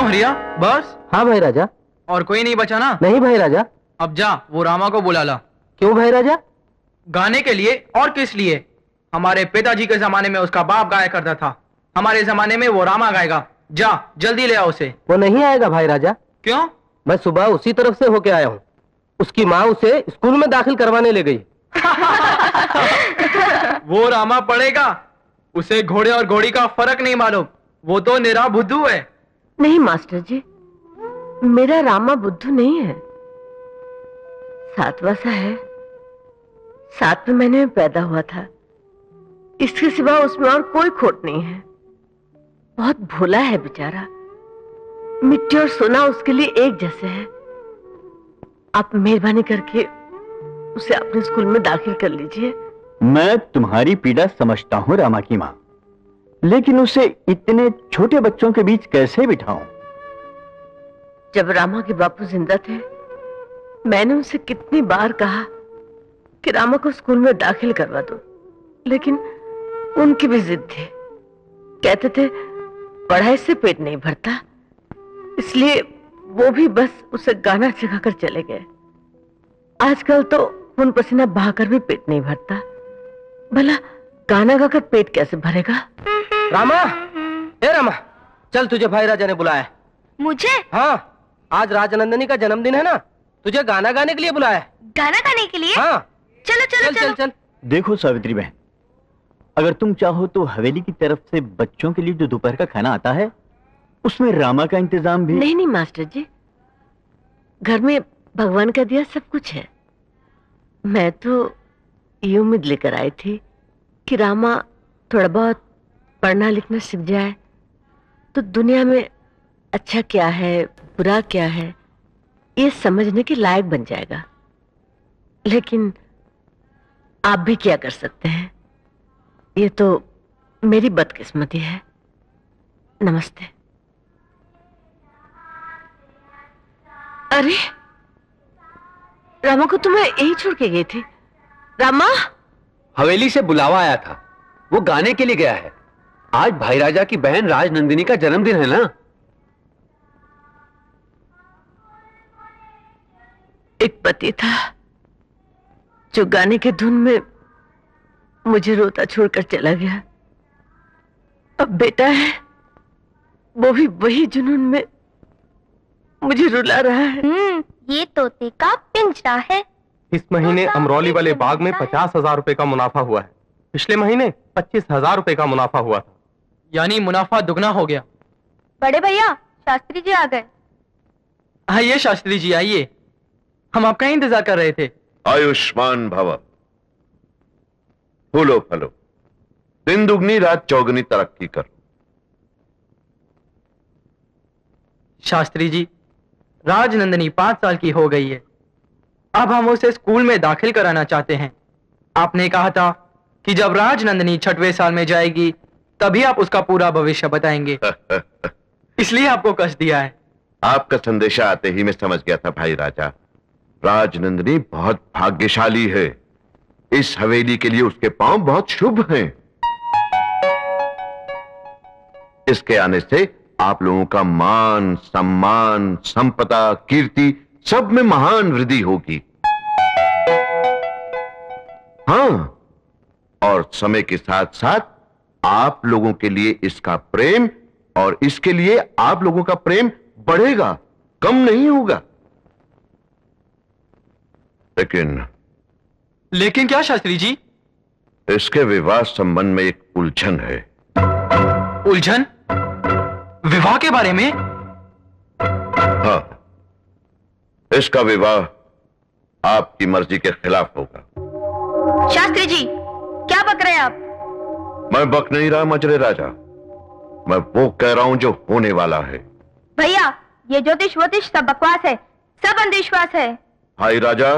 क्यों हरिया, बस? हाँ भाई राजा। और कोई नहीं बचा ना? नहीं भाई राजा। अब जा वो रामा को बुला ला। क्यों भाई राजा? गाने के लिए और किस लिए? हमारे पिताजी के जमाने में उसका बाप गाया करता था, हमारे जमाने में वो रामा गाएगा। जा जल्दी ले आओ उसे। वो नहीं आएगा भाई राजा। क्यों? मैं सुबह उसी तरफ से होके आया हूँ। उसकी माँ उसे स्कूल में दाखिल करवाने ले गई। वो रामा पढ़ेगा? उसे घोड़े और घोड़ी का फर्क नहीं मालूम, वो तो निरा बुद्धू है। नहीं मास्टर जी, मेरा रामा बुद्धू नहीं है, सातवां सा है। 7वें महीने में पैदा हुआ था, इसके सिवा उसमें और कोई खोट नहीं है। बहुत भोला है बेचारा, मिट्टी और सोना उसके लिए एक जैसे है। आप मेहरबानी करके उसे अपने स्कूल में दाखिल कर लीजिए। मैं तुम्हारी पीड़ा समझता हूँ रामा की माँ, लेकिन उसे इतने छोटे बच्चों के बीच कैसे बिठाऊं? जब रामा के बापू जिंदा थे, मैंने उनसे कितनी बार कहा कि रामा को स्कूल में दाखिल करवा दो, लेकिन उनकी भी जिद थी। कहते थे पढ़ाई से पेट नहीं भरता, इसलिए वो भी बस उसे गाना सिखाकर चले गए। आजकल तो खून पसीना बहाकर भी पेट नहीं भरता, भला गाना गाकर पेट कैसे भरेगा? रामा, ए रामा, चल तुझे भाई राजा ने बुलाया। मुझे? हाँ, आज राजनंदिनी का जन्मदिन है ना, तुझे गाना गाने के लिए बुलाया है। गाना गाने के लिए? हाँ। चलो चलो चल चल चल। देखो सावित्री बहन, अगर तुम चाहो तो हवेली की तरफ से बच्चों के लिए जो दोपहर का खाना आता है उसमें रामा का इंतजाम भी। नहीं नहीं मास्टर जी, घर में भगवान का दिया सब कुछ है। मैं तो ये उम्मीद लेकर आई थी कि रामा थोड़ा बहुत पढ़ना लिखना सीख जाए तो दुनिया में अच्छा क्या है बुरा क्या है ये समझने के लायक बन जाएगा। लेकिन आप भी क्या कर सकते हैं, ये तो मेरी बदकिस्मती है। नमस्ते। अरे रामा को तो मैं यही छोड़ के गई थी। रामा? हवेली से बुलावा आया था, वो गाने के लिए गया है। आज भाई राजा की बहन राजनंदिनी का जन्मदिन है ना। एक पति था जो गाने के धुन में मुझे रोता छोड़कर चला गया। अब बेटा है, वो भी वही जुनून में मुझे रुला रहा है। ये तोते का पिंजरा है। इस महीने अमरौली वाले बाग में 50,000 रुपए का मुनाफा हुआ है। पिछले महीने 25,000 रुपए का मुनाफा हुआ था। यानी मुनाफा दुगना हो गया। बड़े भैया, शास्त्री जी आ गए। आइए शास्त्री जी आइए, हम आपका ही इंतजार कर रहे थे। आयुष्मान भव, फूलो फलो, दिन दुगनी रात चौगनी तरक्की कर। शास्त्री जी, राजनंदिनी 5 साल की हो गई है, अब हम उसे स्कूल में दाखिल कराना चाहते हैं। आपने कहा था कि जब राजनंदिनी 6वें साल में जाएगी तभी आप उसका पूरा भविष्य बताएंगे, इसलिए आपको कष्ट दिया है। आपका संदेशा आते ही मैं समझ गया था भाई राजा, राजनंदिनी बहुत भाग्यशाली है। इस हवेली के लिए उसके पांव बहुत शुभ हैं। इसके आने से आप लोगों का मान सम्मान संपदा कीर्ति सब में महान वृद्धि होगी। हाँ, और समय के साथ साथ आप लोगों के लिए इसका प्रेम और इसके लिए आप लोगों का प्रेम बढ़ेगा, कम नहीं होगा। लेकिन क्या शास्त्री जी? इसके विवाह संबंध में एक उलझन है। उलझन? विवाह के बारे में? हाँ, इसका विवाह आपकी मर्जी के खिलाफ होगा। शास्त्री जी, क्या बक रहे हैं आप? मैं बक नहीं रहा मजरे राजा, मैं वो कह रहा हूं जो होने वाला है। भैया, ये ज्योतिष वोतिष सब बकवास है, सब अंधविश्वास है। भाई राजा,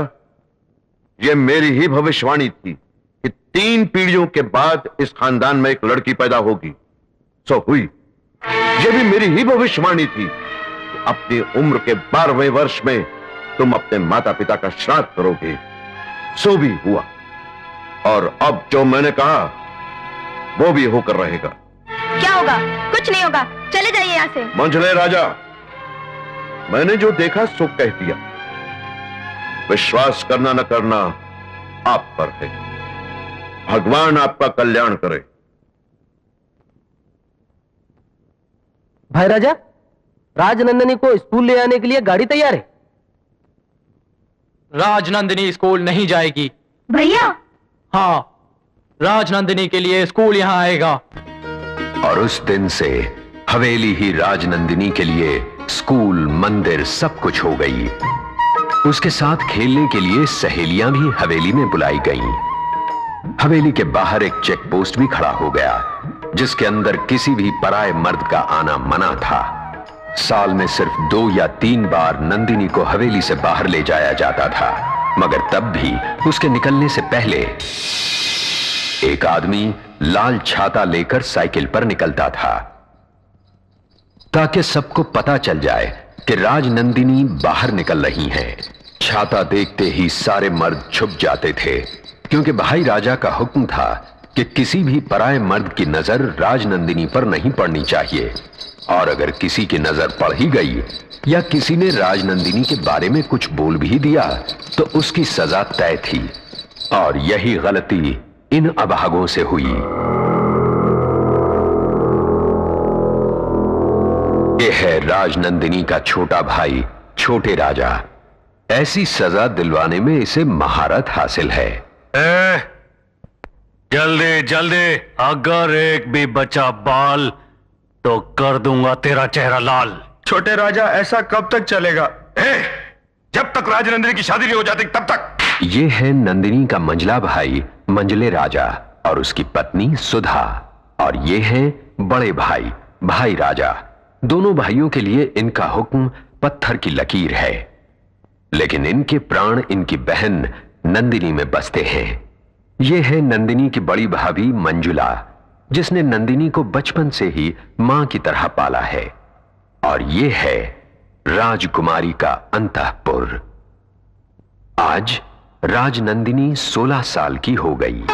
ये मेरी ही भविष्यवाणी थी कि 3 पीढ़ियों के बाद इस खानदान में एक लड़की पैदा होगी। सो हुई। ये भी मेरी ही भविष्यवाणी थी कि अपनी उम्र के 12वें वर्ष में तुम अपने माता पिता का श्राद्ध करोगे। सो भी हुआ, और अब जो मैंने कहा वो भी होकर रहेगा। क्या होगा? कुछ नहीं होगा, चले जाइए यहाँ से। मंझले राजा, मैंने जो देखा सो कह दिया। विश्वास करना न करना आप पर है। भगवान आपका कल्याण करे। भाई राजा, राजनंदिनी को स्कूल ले आने के लिए गाड़ी तैयार है। राजनंदिनी स्कूल नहीं जाएगी। भैया हाँ, राजनंदिनी के लिए स्कूल यहां आएगा। और उस दिन से हवेली ही राजनंदिनी के लिए स्कूल, मंदिर सब कुछ हो गई। उसके साथ खेलने के लिए सहेलियां भी हवेली में बुलाई गईं। हवेली के बाहर एक चेक पोस्ट भी खड़ा हो गया, जिसके अंदर किसी भी पराये मर्द का आना मना था। साल में सिर्फ 2 या 3 बार नंदिनी को हवेली से बाहर ले जाया जाता था, मगर तब भी उसके निकलने से पहले एक आदमी लाल छाता लेकर साइकिल पर निकलता था, ताकि सबको पता चल जाए कि राजनंदिनी बाहर निकल रही हैं। छाता देखते ही सारे मर्द छुप जाते थे, क्योंकि भाई राजा का हुक्म था कि किसी भी पराये मर्द की नजर राजनंदिनी पर नहीं पड़नी चाहिए, और अगर किसी की नजर पड़ ही गई या किसी ने राजनंदिनी के बारे में कुछ बोल भी दिया तो उसकी सजा तय थी। और यही गलती इन अभागों से हुई। यह है राजनंदिनी का छोटा भाई छोटे राजा। ऐसी सजा दिलवाने में इसे महारत हासिल है। जल्दी जल्दी, अगर एक भी बचा बाल तो कर दूंगा तेरा चेहरा लाल। छोटे राजा, ऐसा कब तक चलेगा? जब तक राजनंदिनी की शादी नहीं हो जाती तब तक। ये है नंदिनी का मंझला भाई मंझले राजा और उसकी पत्नी सुधा, और ये है बड़े भाई भाई राजा। दोनों भाइयों के लिए इनका हुक्म पत्थर की लकीर है, लेकिन इनके प्राण इनकी बहन नंदिनी में बसते हैं। यह है नंदिनी की बड़ी भाभी मंजुला, जिसने नंदिनी को बचपन से ही मां की तरह पाला है। और यह है राजकुमारी का अंतःपुर। आज राजनंदिनी 16 साल की हो गई।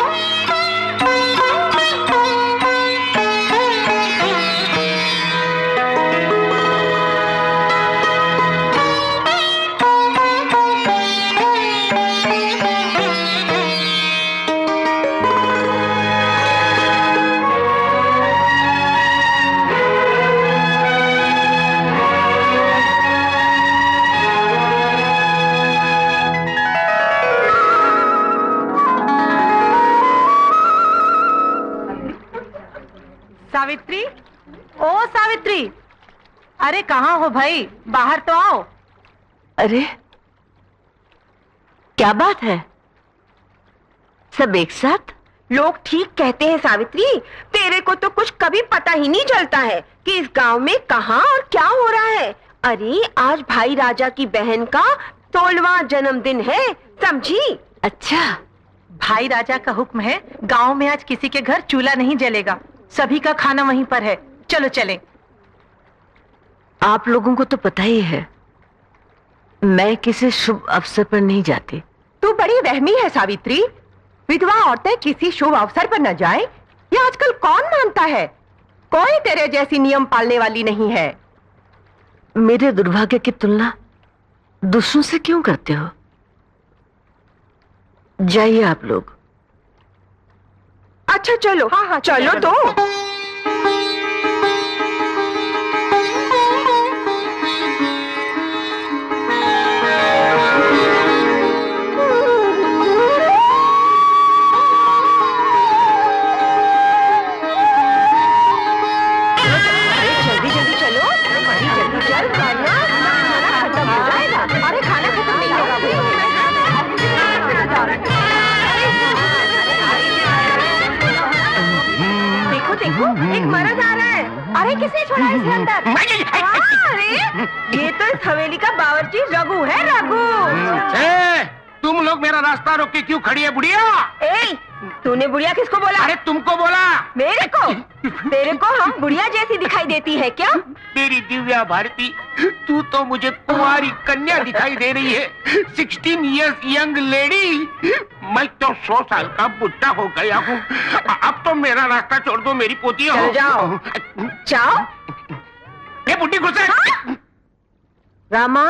सावित्री, ओ सावित्री, अरे कहाँ हो भाई? बाहर तो आओ। अरे क्या बात है, सब एक साथ? लोग ठीक कहते हैं सावित्री, तेरे को तो कुछ कभी पता ही नहीं चलता है कि इस गांव में कहाँ और क्या हो रहा है। अरे आज भाई राजा की बहन का 16वां जन्मदिन है, समझी? अच्छा, भाई राजा का हुक्म है, गांव में आज किसी के घर चूल्हा नहीं जलेगा, सभी का खाना वहीं पर है। चलो चलें। आप लोगों को तो पता ही है, मैं किसी शुभ अवसर पर नहीं जाती। तू बड़ी वहमी है सावित्री, विधवा औरतें किसी शुभ अवसर पर न जाएं, ये आजकल कौन मानता है? कोई तेरे जैसी नियम पालने वाली नहीं है। मेरे दुर्भाग्य की तुलना दूसरों से क्यों करते हो? जाइए आप लोग। अच्छा चलो। हाँ, चलो तो। देखो एक मर्द आ रहा है। अरे किसने छोड़ा इसे अंदर? अरे ये तो इस हवेली का बावर्ची रघु है, रघु। तुम लोग मेरा रास्ता रोक के क्यों खड़ी है बुढ़िया? तूने बुढ़िया किसको बोला? अरे तुमको बोला। मेरे को? तेरे को हम बुढ़िया जैसी दिखाई देती है क्या? मेरी दिव्या भारती, तू तो मुझे कुंवारी कन्या दिखाई दे रही है, 16 इयर्स यंग लेडी। मैं तो 100 साल का बुढ़ा हो गया हूँ। अब तो मेरा रास्ता छोड़ दो मेरी पोती हो। जाओ जाओ। ये बुढ़ी घुसे। रामा,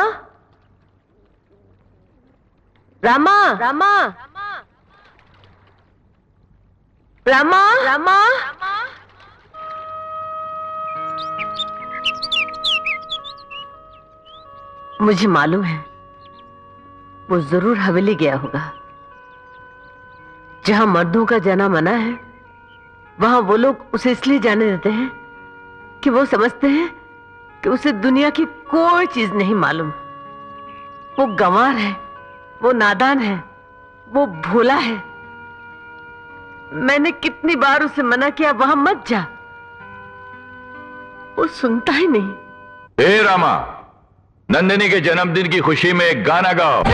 रामा, रामा, रामा, रामा। मुझे मालूम है वो जरूर हवेली गया होगा। जहां मर्दों का जाना मना है, वहां वो लोग उसे इसलिए जाने देते हैं कि वो समझते हैं कि उसे दुनिया की कोई चीज नहीं मालूम। वो गंवार है, वो नादान है, वो भोला है। मैंने कितनी बार उसे मना किया वहां मत जा, वो सुनता ही नहीं। हे रामा, नंदिनी के जन्मदिन की खुशी में एक गाना गाओ।